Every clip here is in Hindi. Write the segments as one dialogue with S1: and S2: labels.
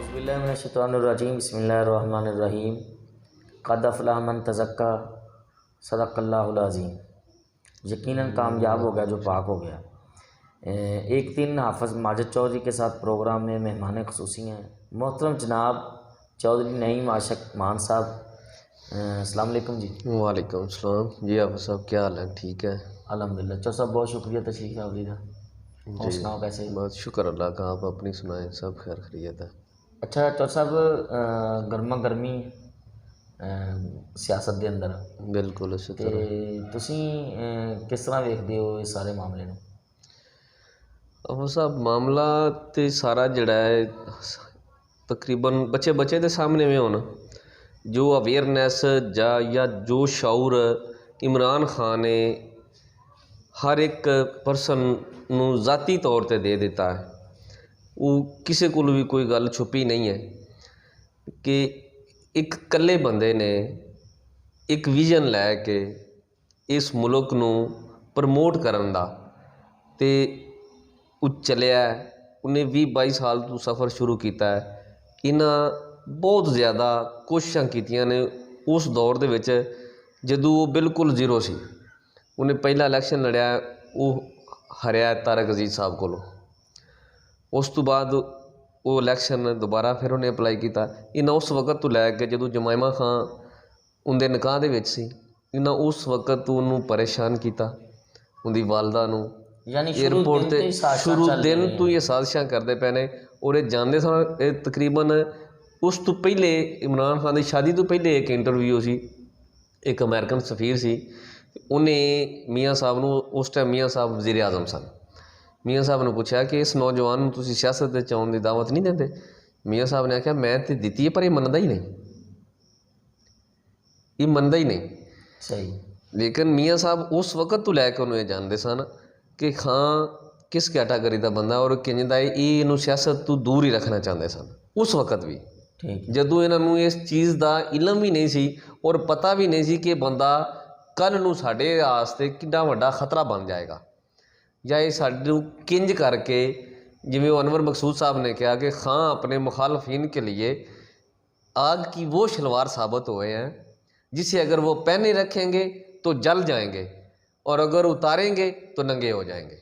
S1: औज़ुबिल्लाहिमिनश्शैतानिर्रजीम बिस्मिल्लाहिर्रहमानिर्रहीम क़द अफ़लह मन तज़क्का सदक़ल्लाहुल अज़ीम। यकीनन कामयाब हो गया जो पाक हो गया। एक दिन हाफ़िज़ माजिद चौधरी के साथ प्रोग्राम में मेहमान ख़ुसूसी हैं मोहतरम जनाब चौधरी नईम आशिक मान साहब। अस्सलाम वालेकुम जी।
S2: वालेकुम सलाम जी। आप सब क्या हाल है? ठीक है
S1: अल्हम्दुलिल्लाह। चौधरी साहब बहुत शुक्रिया तशरीफ़ आवरी का। और
S2: जी।
S1: सुनाओ कैसे?
S2: बहुत शुक्र अल्लाह का। आप अपनी सुनाएं, सब खैर खैरियत है।
S1: अच्छा चौधरी साहब गर्मा गर्मी सियासत के अंदर
S2: बिल्कुल इसी
S1: ਤੇ
S2: तरह।
S1: ਤੁਸੀਂ ਕਿਸ ਤਰ੍ਹਾਂ ਵੇਖਦੇ ਹੋ ਇਸ ਸਾਰੇ ਮਾਮਲੇ ਨੂੰ?
S2: अब साहब मामला तो सारा जड़ा है तकरीबन बच्चे बच्चे के सामने में होना जो अवेयरनैस या जो शऊर इमरान खान ने हर एक परसन नू ज़ाती तौर पर दे दिता है। वो किसी को भी कोई गल छुपी नहीं है कि एक कल्ले बंदे ने एक विजन लैके इस मुल्क नू प्रमोट करन दा ते चलिया। उन्हें 20-22 साल तो सफ़र शुरू किया है। इन्हें बहुत ज़्यादा कोशिशें कीतियां ने उस दौर दे विच जदों वो बिल्कुल जीरो सी। उन्हें पहला इलैक्शन लड़िया, वो हरिया तारक अजीज साहब कोलों। उस तो बाद वो इलैक्शन दोबारा फिर उन्हें अपलाई किया। इन्हें उस वक्त तो लैके जदों जमाइमा खां उनके निकाह दे विच सी, इन्हें उस वक्त तो उन्होंने परेशान किया, उनकी वालदा नूं
S1: यानी
S2: एयरपोर्ट ते शुरू दिन तो ये साजिशां करते पे ने। और ये जानते सन तकरीबन उस तो पहले इमरान खान की शादी तो पहले एक इंटरव्यू सी, एक अमेरिकन सफीर सी, उन्हें मियाँ साहब नूं उस टाइम मियाँ साहब वज़ीर आज़म सन। मियाँ साहब ने पूछा कि इस नौजवान नूं तुसीं सियासत विच आउण दी दावत नहीं देंदे? मियाँ साहब ने आख्या मैं तो दी है पर यह मनदा ही नहीं, ये मनदा ही नहीं।
S1: सही।
S2: लेकिन मियाँ साहब उस वक्त तो लैके उन्होंने जानते सन कि खां किस कैटागरी का बंदा और किंजदा ये सियासत तो दूर ही रखना चाहते सन उस वक्त भी। जदों इन्हों इस चीज़ का इलम ही नहीं सी और पता भी नहीं सी कि बंदा कल नूं साडे वास्ते कितना वड्डा खतरा बन जाएगा, या ये साडू किंज करके जिवें अनवर मकसूद साहब ने कहा कि खां अपने मुखालफिन के लिए आग की वो शलवार साबित हुए हैं जिसे अगर वो पहने रखेंगे तो जल जाएंगे और अगर उतारेंगे तो नंगे हो जाएंगे।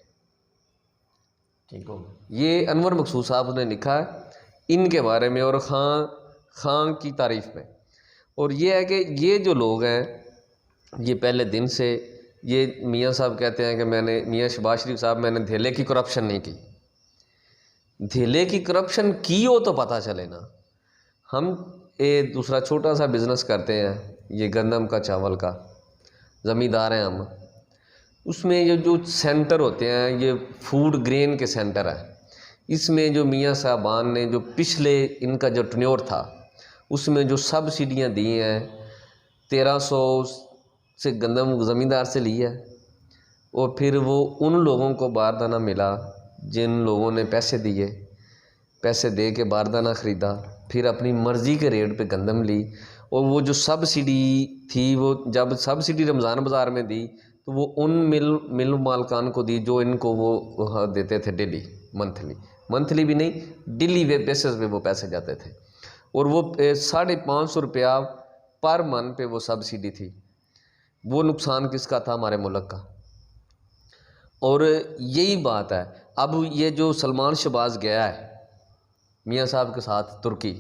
S1: ठीक हो।
S2: ये अनवर मकसूद साहब ने लिखा है इनके बारे में और खां की तारीफ़ में। और ये है कि ये जो लोग हैं ये पहले दिन से ये मियाँ साहब कहते हैं कि मैंने मियाँ शहबाज शरीफ साहब मैंने धेले की करप्शन नहीं की। धेले की करप्शन की हो तो पता चले ना। हम ये दूसरा छोटा सा बिज़नेस करते हैं, ये गंदम का चावल का, ज़मींदार हैं हम। उसमें ये जो सेंटर होते हैं ये फूड ग्रेन के सेंटर है। इसमें जो मियाँ साहबान ने जो पिछले इनका जो टन्योर था उसमें जो सब्सिडियाँ दी हैं 1300 से गंदम ज़मींदार से ली है और फिर वो उन लोगों को बारदाना मिला जिन लोगों ने पैसे दिए, पैसे दे के बारदाना ख़रीदा, फिर अपनी मर्ज़ी के रेट पे गंदम ली। और वो जो सब्सिडी थी वो जब सब्सिडी रमज़ान बाज़ार में दी तो वो उन मिल मालकान को दी जो इनको वो देते थे डेली, मंथली भी नहीं, डेली बेसिस पे वो पैसे जाते थे। और वो 550 रुपया पर मन पे वो सब्सिडी थी। वो नुकसान किसका था? हमारे मुल्क का। और यही बात है। अब ये जो सलमान शहबाज गया है मियाँ साहब के साथ तुर्की,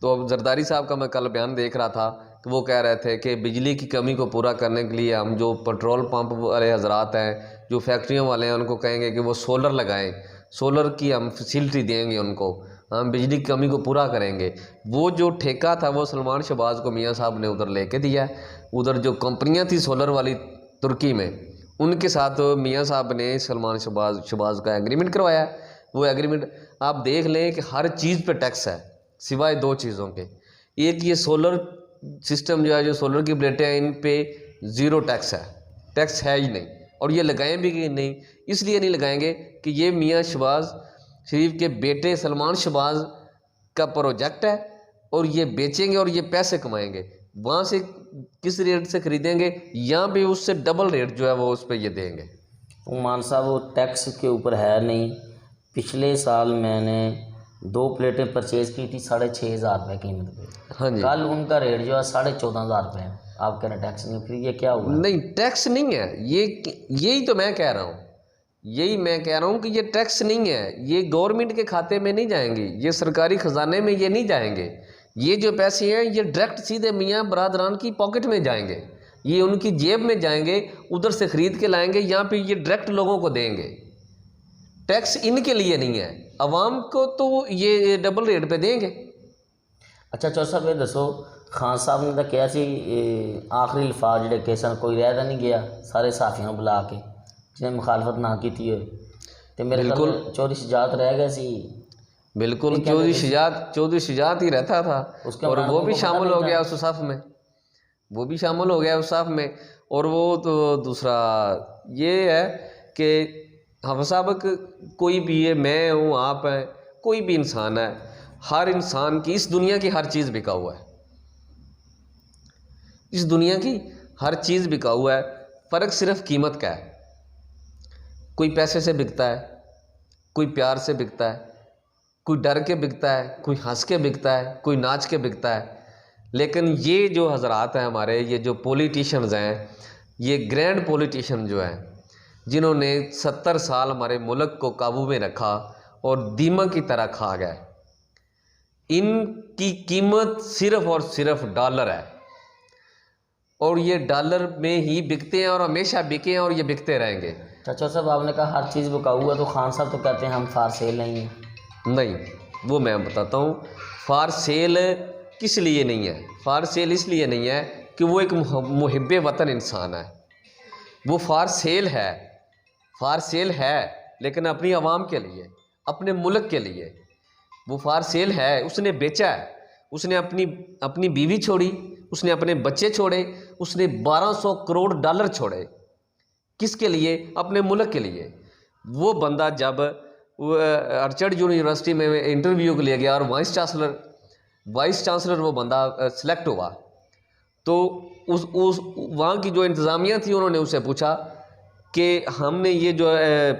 S2: तो अब जरदारी साहब का मैं कल बयान देख रहा था कि वो कह रहे थे कि बिजली की कमी को पूरा करने के लिए हम जो पेट्रोल पंप वाले हजरात हैं, जो फैक्ट्रियों वाले हैं, उनको कहेंगे कि वो सोलर लगाएं, सोलर की हम फैसिलिटी देंगे उनको, हम बिजली की कमी को पूरा करेंगे। वो जो ठेका था वो सलमान शहबाज को मियाँ साहब ने उधर लेके दिया। उधर जो कंपनियाँ थी सोलर वाली तुर्की में, उनके साथ मियाँ साहब ने सलमान शहबाज का एग्रीमेंट करवाया। वो एग्रीमेंट आप देख लें कि हर चीज़ पे टैक्स है सिवाय दो चीज़ों के। एक ये सोलर सिस्टम जो है, जो सोलर की प्लेटें हैं, इन पे ज़ीरो टैक्स है, टैक्स है ही नहीं। और ये लगाएं भी कि नहीं, इसलिए नहीं लगाएंगे कि ये मियाँ शहबाज शरीफ के बेटे सलमान शहबाज का प्रोजेक्ट है और ये बेचेंगे और ये पैसे कमाएंगे। वहाँ से किस रेट से ख़रीदेंगे, यहाँ पे उससे डबल रेट जो है वो उस पर ये देंगे।
S1: तो मान साहब वो टैक्स के ऊपर है नहीं। पिछले साल मैंने 2 प्लेटें परचेज की थी 6,500 रुपये कीमत पे।
S2: हाँ जी।
S1: कल उनका रेट जो है 14,500 रुपये है। आप कह रहे हैं टैक्स नहीं, फिर ये क्या हुआ?
S2: नहीं, टैक्स नहीं है ये, यही तो मैं कह रहा हूँ, यही मैं कह रहा हूँ कि ये टैक्स नहीं है, ये गवर्नमेंट के खाते में नहीं जाएंगे, ये सरकारी ख़जाने में ये नहीं जाएंगे। ये जो पैसे हैं ये डायरेक्ट सीधे मियाँ बरादरान की पॉकेट में जाएंगे, ये उनकी जेब में जाएंगे, उधर से ख़रीद के लाएंगे, यहाँ पे ये डायरेक्ट लोगों को देंगे। टैक्स इनके लिए नहीं है, अवाम को तो ये डबल रेट पे देंगे।
S1: अच्छा चौधरी साहब ये दसो, खान साहब ने तो कहा सी आखिरी अल्फाज जोड़े केसन कोई रह तो नहीं गया, सारे साफियां बुला के जिन्हें मुखालफत ना की थी तो मेरे ख्याल चौधरी शुजात रह गए सी।
S2: बिल्कुल, चौधरी शुजात ही रहता था और वो भी शामिल हो गया उस सफ़ में, वो भी शामिल हो गया उस सफ़ में। और वो तो दूसरा ये है कि हम साहब कोई भी है, मैं हूँ, आप हैं, कोई भी इंसान है, हर इंसान की, इस दुनिया की हर चीज़ बिका हुआ है, इस दुनिया की हर चीज़ बिका हुआ है। फ़र्क सिर्फ कीमत का है। कोई पैसे से बिकता है, कोई प्यार से बिकता है, कोई डर के बिकता है, कोई हंस के बिकता है, कोई नाच के बिकता है। लेकिन ये जो हजरात हैं हमारे, ये जो पॉलिटिशियंस हैं, ये ग्रैंड पॉलिटिशियन जो हैं, जिन्होंने 70 साल हमारे मुल्क को काबू में रखा और दीमक की तरह खा गए, इनकी कीमत सिर्फ और सिर्फ डॉलर है और ये डॉलर में ही बिकते हैं और हमेशा बिके हैं और ये बिकते रहेंगे।
S1: चाचा साहब आपने कहा हर चीज़ बिका हुआ, तो खान साहब तो कहते हैं हम फार सेल नहीं हैं।
S2: नहीं, वो मैं बताता हूँ, फार सेल किस लिए नहीं है। फार सेल इसलिए नहीं है कि वो एक मुहिब्बे वतन इंसान है, वो फार सेल है, फार सेल है लेकिन अपनी आवाम के लिए, अपने मुल्क के लिए वो फार सेल है। उसने बेचा है, उसने अपनी बीवी छोड़ी, उसने अपने बच्चे छोड़े, उसने 1200 करोड़ डॉलर छोड़े, किसके लिए? अपने मुल्क के लिए। वो बंदा जब अर्चड यूनिवर्सिटी में इंटरव्यू के लिए गया और वाइस चांसलर वो बंदा सिलेक्ट हुआ, तो उस वहाँ की जो इंतज़ामिया थी उन्होंने उससे पूछा कि हमने ये जो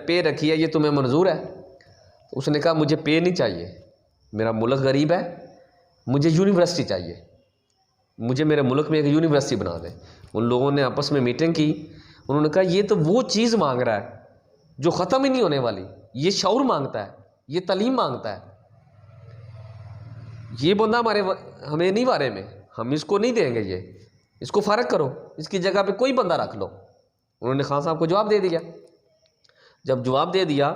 S2: पे रखी है ये तुम्हें मंजूर है? तो उसने कहा मुझे पे नहीं चाहिए, मेरा मुल्क गरीब है, मुझे यूनिवर्सिटी चाहिए, मुझे मेरे मुल्क में एक यूनिवर्सिटी बना दें। उन लोगों ने आपस में मीटिंग की, उन्होंने कहा ये तो वो चीज़ मांग रहा है जो ख़त्म ही नहीं होने वाली, ये शऊर मांगता है, ये तालीम मांगता है, ये बंदा हमें नहीं बारे में, हम इसको नहीं देंगे, ये इसको फ़र्क करो, इसकी जगह पे कोई बंदा रख लो। उन्होंने खान साहब को जवाब दे दिया। जब जवाब दे दिया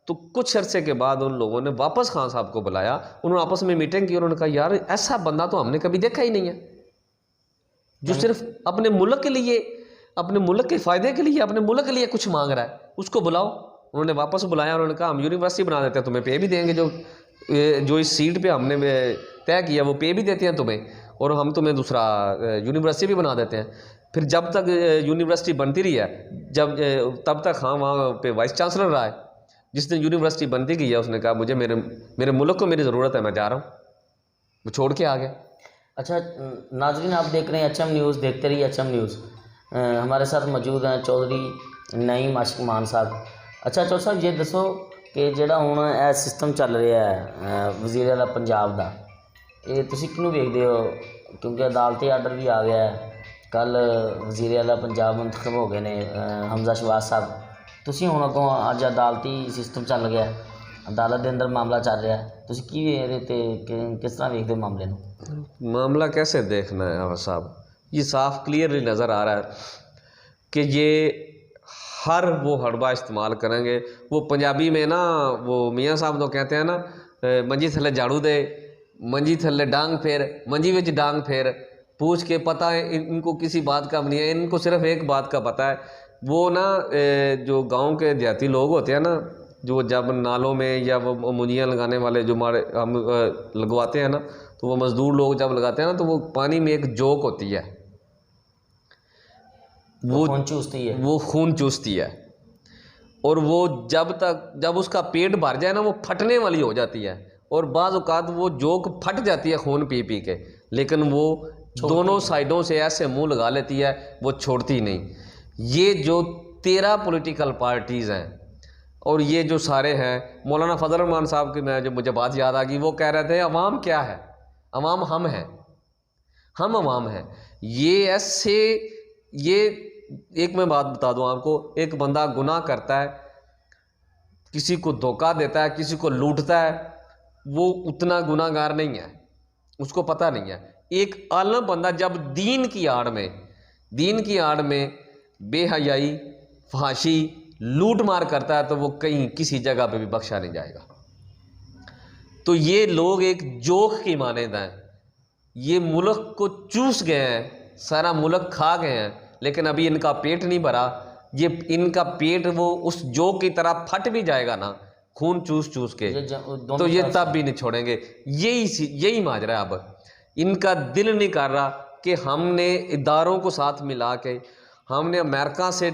S2: तो कुछ अरसे के बाद उन लोगों ने वापस खान साहब को बुलाया, उन्होंने आपस में मीटिंग की, उन्होंने कहा यार ऐसा बंदा तो हमने कभी देखा ही नहीं है जो सिर्फ अपने मुल्क के लिए, अपने मुल्क के फ़ायदे के लिए, अपने मुल्क के लिए कुछ मांग रहा है, उसको बुलाओ। उन्होंने वापस बुलाया, उन्होंने कहा हम यूनिवर्सिटी बना देते हैं, तुम्हें पे भी देंगे, जो इस सीट पे हमने तय किया वो पे भी देते हैं तुम्हें, और हम तुम्हें दूसरा यूनिवर्सिटी भी बना देते हैं। फिर जब तक यूनिवर्सिटी बनती रही है, तब तक हाँ वहाँ पे वाइस चांसलर रहा है। जिस दिन यूनिवर्सिटी बनती गई है उसने कहा मुझे मेरे मुल्क को मेरी ज़रूरत है, मैं जा रहा हूँ, वो छोड़ के आ गया।
S1: अच्छा नाज़रीन, आप देख रहे हैं HM न्यूज़, देखते रहिए HM न्यूज़। हमारे साथ मौजूद हैं चौधरी नईम आशिक मान साहब। अच्छा चौधरी साहब ये दसो कि ਜਿਹੜਾ ਹੁਣ ਇਹ सिस्टम चल रहा है वज़ीर आला पंजाब का, ये तुसीं किहनूं वेखदे हो? क्योंकि अदालती आर्डर भी आ गया है, कल वज़ीर आला पंजाब मुंतखब हो गए ने हमजा शहबाज साहब। तुसीं हुण अगों अज अदालती सिस्टम चल गया, अदालत के अंदर मामला चल रहा है, तुसीं की किस तरह वेखदे हो मामले नूं?
S2: मामला कैसे देखना है आवा साहब, ये साफ क्लियरली नज़र आ रहा है कि ये हर वो हड़बा इस्तेमाल करेंगे। वो पंजाबी में ना वो मियाँ साहब तो कहते हैं ना, मंजी थल्ले झाड़ू दे, मंजी थल्ले डांग फेर, मंजी विच डांग फेर, पूछ के पता है इनको किसी बात का नहीं है, इनको सिर्फ एक बात का पता है। वो ना जो गांव के देहाती लोग होते हैं ना, जो जब नालों में या वो मुंजियाँ लगाने वाले जो हम लगवाते हैं ना, तो वो मज़दूर लोग जब लगाते हैं ना, तो वो पानी में एक जोक होती है, वो खून चूसती है, और वो जब उसका पेट भर जाए ना, वो फटने वाली हो जाती है, और बाज़ औक़ात वो जोक फट जाती है खून पी पी के, लेकिन वो दोनों साइडों से ऐसे मुंह लगा लेती है, वो छोड़ती नहीं। ये जो 13 पॉलिटिकल पार्टीज़ हैं, और ये जो सारे हैं, मौलाना फजल रहमान साहब की मैं जो मुझे बात याद आ गई, वो कह रहे थे अवाम क्या है, अवाम हम हैं, हम अवाम हैं। ये ऐसे, ये एक मैं बात बता दूं आपको, एक बंदा गुनाह करता है, किसी को धोखा देता है, किसी को लूटता है, वो उतना गुनाहगार नहीं है, उसको पता नहीं है। एक आलम बंदा जब दीन की आड़ में, दीन की आड़ में बेहयाई, फहाशी, लूट मार करता है, तो वो कहीं किसी जगह पे भी बख्शा नहीं जाएगा। तो ये लोग एक जोक की मानद हैं, ये मुल्क को चूस गए हैं, सारा मुल्क खा गए हैं, लेकिन अभी इनका पेट नहीं भरा। ये इनका पेट वो उस जोक की तरह फट भी जाएगा ना, खून चूस चूस के, तो ये तब भी नहीं छोड़ेंगे। यही माजरा है। अब इनका दिल नहीं कर रहा कि हमने इदारों को साथ मिला के, हमने अमेरिका से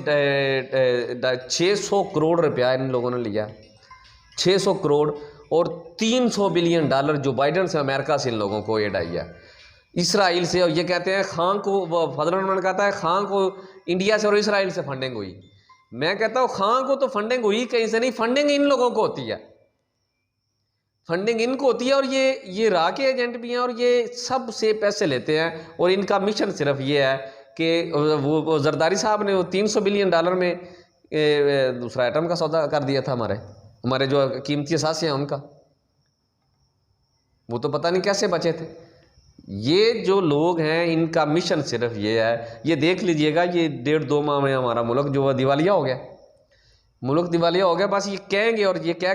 S2: 600 करोड़ रुपया इन लोगों ने लिया, 600 करोड़ और 300 बिलियन डॉलर जो बाइडन से अमेरिका से इन लोगों को एड आई है, इसराइल से। और ये कहते हैं खान को, फजल रहमान कहता है खान को इंडिया से और इसराइल से फंडिंग हुई। मैं कहता हूँ खान को तो फंडिंग हुई कहीं से नहीं, फंडिंग इन लोगों को होती है, फंडिंग इनको होती है। और ये रा के एजेंट भी हैं, और ये सब से पैसे लेते हैं। और इनका मिशन सिर्फ ये है कि वो जरदारी साहब ने वो 300 बिलियन डॉलर में दूसरा एटम का सौदा कर दिया था, हमारे जो कीमती असासे हैं उनका, वो तो पता नहीं कैसे बचे थे। ये जो लोग हैं, इनका मिशन सिर्फ ये है। ये देख लीजिएगा, ये 1.5-2 माह में हमारा मुल्क जो दिवालिया हो गया, मुल्क दिवालिया हो गया। बस ये कहेंगे और ये कह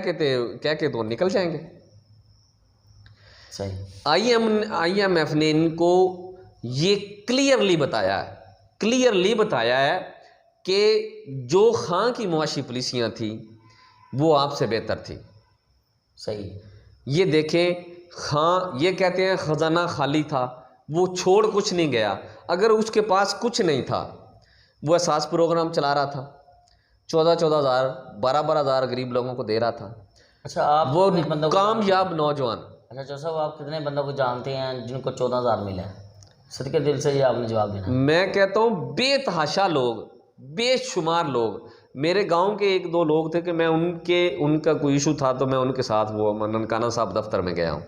S2: के तो निकल जाएंगे।
S1: सही।
S2: IMF ने इनको ये क्लियरली बताया है कि जो खां की मुआशी पॉलिसियाँ थी वो आपसे बेहतर थी।
S1: सही।
S2: ये देखें, खां ये कहते हैं ख़जाना खाली था, वो छोड़ कुछ नहीं गया। अगर उसके पास कुछ नहीं था, वो एहसास प्रोग्राम चला रहा था, 14-14 हज़ार, 12-12 हज़ार गरीब लोगों को दे रहा था।
S1: अच्छा, आप
S2: वो कामयाब नौजवान।
S1: अच्छा चौधरी साहब, आप कितने बंदों को जानते हैं जिनको 14,000 मिले हैं? सदके दिल से ये आपने जवाब देना।
S2: मैं कहता हूँ बेतहाशा लोग, बेशुमार लोग। मेरे गांव के 1-2 लोग थे कि मैं उनका कोई इशू था तो मैं उनके साथ वो ननकाना साहब दफ्तर में गया हूँ,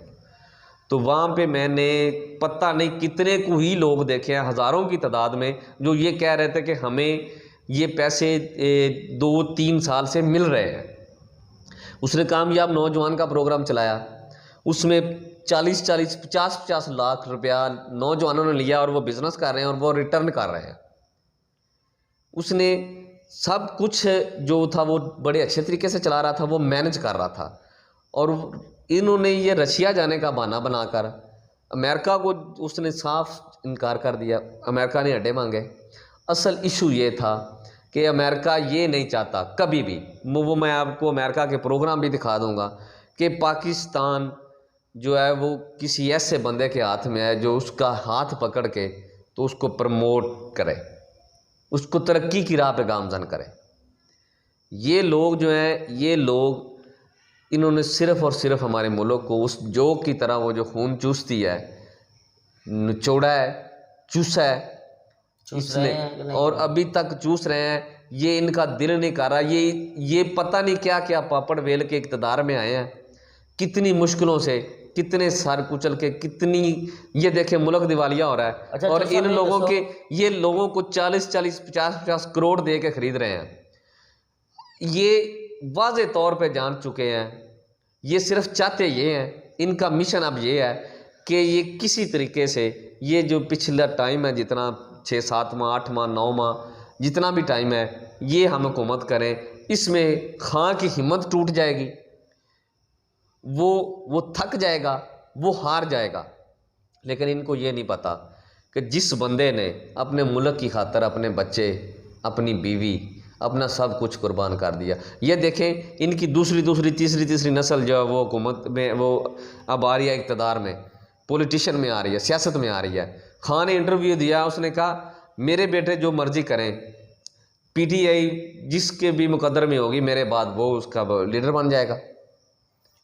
S2: तो वहाँ पे मैंने पता नहीं कितने को ही लोग देखे हैं, हज़ारों की तादाद में, जो ये कह रहे थे कि हमें ये पैसे 2-3 साल से मिल रहे हैं। उसने कामयाब नौजवान का प्रोग्राम चलाया, उसमें 40-40, 50-50 लाख रुपया नौजवानों ने लिया और वो बिज़नेस कर रहे हैं और वो रिटर्न कर रहे हैं। उसने सब कुछ जो था वो बड़े अच्छे तरीके से चला रहा था, वो मैनेज कर रहा था। और इन्होंने ये रशिया जाने का बहाना बनाकर अमेरिका को उसने साफ इनकार कर दिया। अमेरिका ने अड्डे मांगे। असल इशू ये था कि अमेरिका ये नहीं चाहता कभी भी, वो मैं आपको अमेरिका के प्रोग्राम भी दिखा दूंगा, कि पाकिस्तान जो है वो किसी ऐसे बंदे के हाथ में है जो उसका हाथ पकड़ के तो उसको प्रमोट करे, उसको तरक्की की राह पे गामजन करे। ये लोग जो हैं, ये लोग इन्होंने सिर्फ़ और सिर्फ हमारे मुल्क को उस जोक की तरह, वो जो खून चूसती है, निचोड़ा है, चूसा है इसने, और अभी तक चूस रहे हैं। ये इनका दिल नहीं कर रहा। ये पता नहीं क्या क्या पापड़ बेल के इक़्तिदार में आए हैं, कितनी मुश्किलों से, कितने सर कुचल के, कितनी, ये देखें मुल्क दिवालिया हो रहा है।
S1: अच्छा,
S2: और इन लोगों के, ये लोगों को 40-40, 50-50 करोड़ दे के ख़रीद रहे हैं। ये वाज़े तौर पे जान चुके हैं, ये सिर्फ चाहते ये हैं, इनका मिशन अब ये है कि ये किसी तरीके से ये जो पिछला टाइम है, जितना 6-7 माह, 8 माह, 9 माह, जितना भी टाइम है, ये हम हुकूमत करें। इसमें खां की हिम्मत टूट जाएगी, वो थक जाएगा, वो हार जाएगा। लेकिन इनको ये नहीं पता कि जिस बंदे ने अपने मुल्क की खातर अपने बच्चे, अपनी बीवी, अपना सब कुछ कुर्बान कर दिया। ये देखें, इनकी दूसरी तीसरी नस्ल जो है वो हुकूमत में, वो अब आ रही है इक़्तिदार में, पॉलिटिशियन में आ रही है, सियासत में आ रही है। खान ने इंटरव्यू दिया, उसने कहा मेरे बेटे जो मर्जी करें, PTI जिसके भी मुकद्दर में होगी मेरे बाद, वो उसका लीडर बन जाएगा।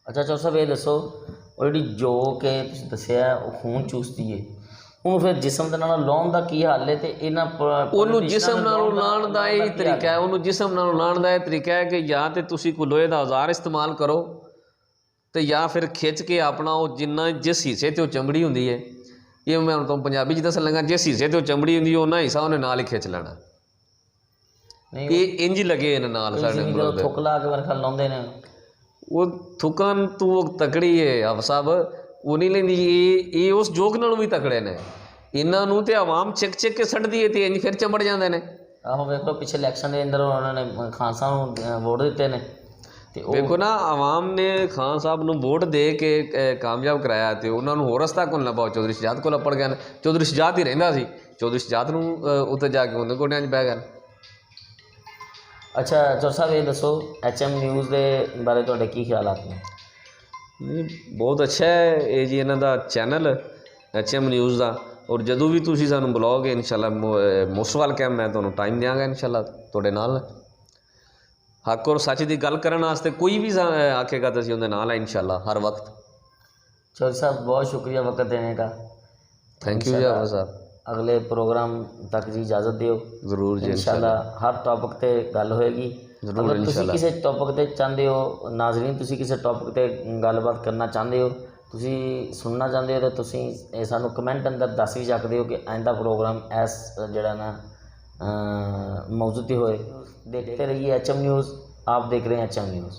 S1: अच्छा चौधरी साहब, ये दसो, और जो कि तुसीं दस्सिया वो खून चूसती है, ਉਹਨੂੰ ਫਿਰ ਜਿਸਮ ਦੇ ਨਾਲ ਲਾਉਣ ਦਾ ਕੀ ਹੱਲ ਹੈ ਤੇ ਇਹਨਾਂ
S2: ਉਹਨੂੰ ਜਿਸਮ ਨਾਲ ਲਾਉਣ ਦਾ ਇਹ ਤਰੀਕਾ ਹੈ, ਉਹਨੂੰ ਜਿਸਮ ਨਾਲ ਲਾਉਣ ਦਾ ਇਹ ਤਰੀਕਾ ਹੈ ਕਿ ਜਾਂ ਤੇ ਤੁਸੀਂ ਕੋਈ ਲੋਹੇ ਦਾ ਔਜ਼ਾਰ ਇਸਤੇਮਾਲ ਕਰੋ ਤੇ ਜਾਂ ਫਿਰ ਖਿੱਚ ਕੇ ਆਪਣਾ ਉਹ ਜਿੰਨਾ ਜਿਸ ਹਿੱਸੇ ਤੇ ਉਹ ਚਮੜੀ ਹੁੰਦੀ ਹੈ, ਇਹ ਮੈਂ ਹੁਣ ਤੁਹਾਨੂੰ ਪੰਜਾਬੀ 'ਚ ਦੱਸਣ ਲੱਗਾ, ਜਿਸ ਹਿੱਸੇ ਤੇ ਉਹ ਚਮੜੀ ਹੁੰਦੀ ਹੈ ਉਹਨਾਂ ਹਿੱਸਾ ਉਹਨੇ ਨਾਲ ਹੀ ਖਿੱਚ ਲੈਣਾ।
S1: ਨਹੀਂ
S2: ਇਹ ਇੰਜ ਲੱਗੇ ਇਹਨਾਂ ਨਾਲ ਸਾਡੇ
S1: ਜਦੋਂ ਥੁੱਕ ਲਾ ਕੇ ਮੇਰੇ ਖਿਆਲ ਲਾਉਂਦੇ ਨੇ
S2: ਉਹ ਥੁੱਕਣ ਤੋਂ ਤਕੜੀ ਹੈ ਆਪ ਸਾਹਿਬ, ਉਹ ਨਹੀਂ ਲੈਂਦੀ। ਇਹ ਉਸ ਜੋਗ ਨਾਲੋਂ ਵੀ ਤਕੜੇ ਨੇ, ਇਹਨਾਂ ਨੂੰ ਤੇ ਆਵਾਮ ਚੱਕ ਕੇ ਛੱਡਦੀ ਹੈ ਤੇ ਇੰਜ ਫਿਰ ਚੰਬੜ ਜਾਂਦੇ ਨੇ।
S1: ਆਹੋ ਵੇਖੋ ਪਿਛਲੇ ਇਲੈਕਸ਼ਨ ਦੇ ਅੰਦਰ ਉਹਨਾਂ ਨੇ ਖਾਨ ਸਾਹਿਬ ਨੂੰ ਵੋਟ ਦਿੱਤੇ ਨੇ ਤੇ ਉਹ
S2: ਵੇਖੋ ਨਾ ਆਵਾਮ ਨੇ ਖਾਨ ਸਾਹਿਬ ਨੂੰ ਵੋਟ ਦੇ ਕੇ ਕਾਮਯਾਬ ਕਰਾਇਆ ਤੇ ਉਹਨਾਂ ਨੂੰ ਹੋਰ ਰਸਤਾ ਕੋਲ ਲੱਭਾ, ਚੌਧਰੀ ਸ਼ਜਾਤ ਕੋਲ ਅੱਪੜ ਗਿਆ। ਚੌਧਰੀ ਸ਼ਜਾਤ ਹੀ ਰਹਿੰਦਾ ਸੀ, ਚੌਧਰੀ ਸ਼ਜਾਤ ਨੂੰ ਉੱਤੇ ਜਾ ਕੇ ਉਹਦੇ ਗੋਡਿਆਂ 'ਚ ਬਹਿ ਗਿਆ।
S1: ਅੱਛਾ ਚੌਧਰੀ ਸਾਹਿਬ ਇਹ ਦੱਸੋ HM ਨਿਊਜ਼ ਦੇ ਬਾਰੇ ਤੁਹਾਡੇ ਕੀ ਖਿਆਲਾਤ ਨੇ?
S2: ਨਹੀਂ ਬਹੁਤ ਅੱਛਾ ਹੈ ਇਹ ਜੀ ਇਹਨਾਂ ਦਾ ਚੈਨਲ HM ਨਿਊਜ਼ ਦਾ, ਔਰ ਜਦੋਂ ਵੀ ਤੁਸੀਂ ਸਾਨੂੰ ਬੁਲਾਓਗੇ ਇਨਸ਼ਾਅੱਲਾ ਮੋਸਟ ਵੈਲਕਮ, ਮੈਂ ਤੁਹਾਨੂੰ ਟਾਈਮ ਦਿਆਂਗਾ ਇਨਸ਼ਾਅੱਲਾ ਤੁਹਾਡੇ ਨਾਲ। ਹੱਕ ਔਰ ਸੱਚ ਦੀ ਗੱਲ ਕਰਨ ਵਾਸਤੇ ਕੋਈ ਵੀ ਆਖੇਗਾ ਤਾਂ ਅਸੀਂ ਉਹਦੇ ਨਾਲ ਹੈ इनशाला हर वक्त।
S1: चौधरी साहब बहुत शुक्रिया वक्त देने का।
S2: थैंक यू जावा साहब।
S1: अगले प्रोग्राम तक जी इजाज़त दियो
S2: जरूर जी
S1: इंशाल्लाह हर टॉपिक ते गल होएगी।
S2: जरूर
S1: अगर तुसी किसी टॉपिक ते चाहते हो नाजरीन, तुसी किसी टॉपिक ते गलबात करना चाहते हो, तुसी सुनना चाहते हो तो तुसी सानू कमेंट अंदर दस भी सकते हो कि आइंदा प्रोग्राम ऐस जड़ा ना मौजूदी होए। देखते रहिए HM न्यूज़, आप देख रहे हैं HM न्यूज़।